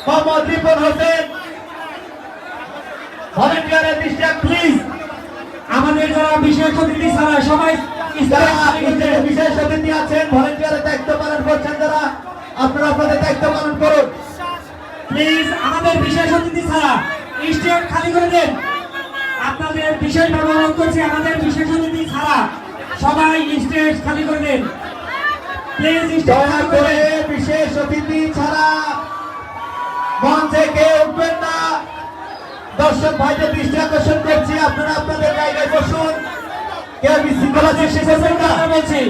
মোহাম্মদ রিপন হোসেন ভলেন্টিয়ারের দৃষ্টি প্লিজ। আমাদের যারা বিশেষ অতিথি ছাড়া সবাই বিশেষ অতিথি আছেন, ভলেন্টিয়ারের দায়িত্ব পালন করছেন যারা, আপনারা আপনাদের দায়িত্ব পালন করুন প্লিজ। আমাদের বিশেষ অতিথি ছাড়া স্টেজ খালি করে দেন। আপনাদের বিশেষভাবে অনুরোধ করছি, আমাদের বিশেষ অতিথি ছাড়া সবাই স্টেজ খালি করে দেন প্লিজ। দয়া করে বিশেষ অতিথি ছাড়া মঞ্চে কেউ উঠবেন না। দর্শক ভাইদের দৃষ্টি আকর্ষণ করছি, আপনারা আপনাদের জায়গায় বসুন। কেউ বিশৃঙ্খলা সৃষ্টি করবেন না বলছি।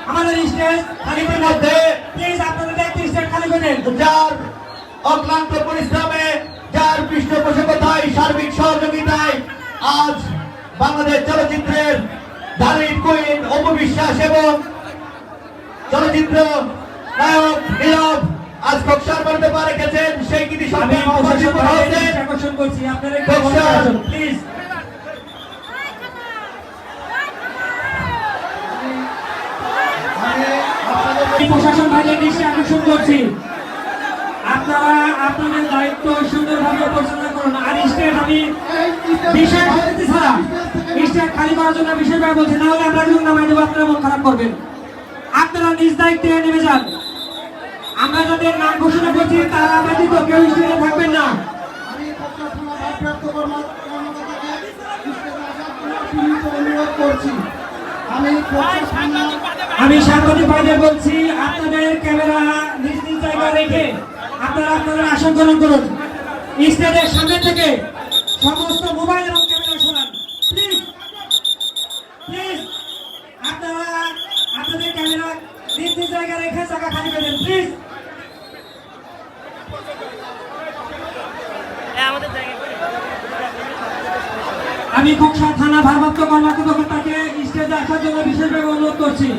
আমাদের স্টেজ খালি করে মধ্যে প্লিজ। আপনাদের দায়িত্ব স্টেজ খালি করে দেন। যার অক্লান্ত পরিশ্রমে, যার পৃষ্ঠপোষকতায়, সার্বিক সহযোগিতায় আজ বাংলাদেশ চলচ্চিত্রের ধারণী কুইন অপু বিশ্বাস এবং চলচ্চিত্র নায়ক নীরব আজ খোকসার বাড়িতে পা রেখেছেন, সেই কৃতি আকর্ষণ করছি আপনারা প্লিজ। প্রশাসন ভাইদের দৃষ্টি আকর্ষণ করছি, আপনারা আপনাদের দায়িত্ব সুন্দরভাবে পরিচালনা করুন। আর স্টেজ আমি বিশেষ অতিথি ছাড়া স্টেজ খালি করার জন্য বিশেষভাবে বলছি, না হলে আমরা কিন্তু নামাই দেবো, আপনারা মন খারাপ করবেন। আপনারা নিজ দায়িত্বে নেমে যান। আমরা যাদের নাম ঘোষণা করছি তারা ব্যতীত কেউ স্টেজে থাকবেন না। আমি সাংবাদিক ভাইদের বলছি, আপনাদের ক্যামেরা নিজ নিজ জায়গায় রেখে আপনারা আপনাদের আসন গ্রহণ করুন। স্টেজের সামনে থেকে সমস্ত মোবাইল এবং ক্যামেরা সরান প্লিজ প্লিজ। আপনারা আপনাদের ক্যামেরা নিজ নিজ জায়গায় রেখে জায়গা খালি করে দেন প্লিজ। আমি খোকসা থানা ভারপ্রাপ্ত কর্মকর্তাকে স্টেজে আসার জন্য বিশেষভাবে অনুরোধ করছি।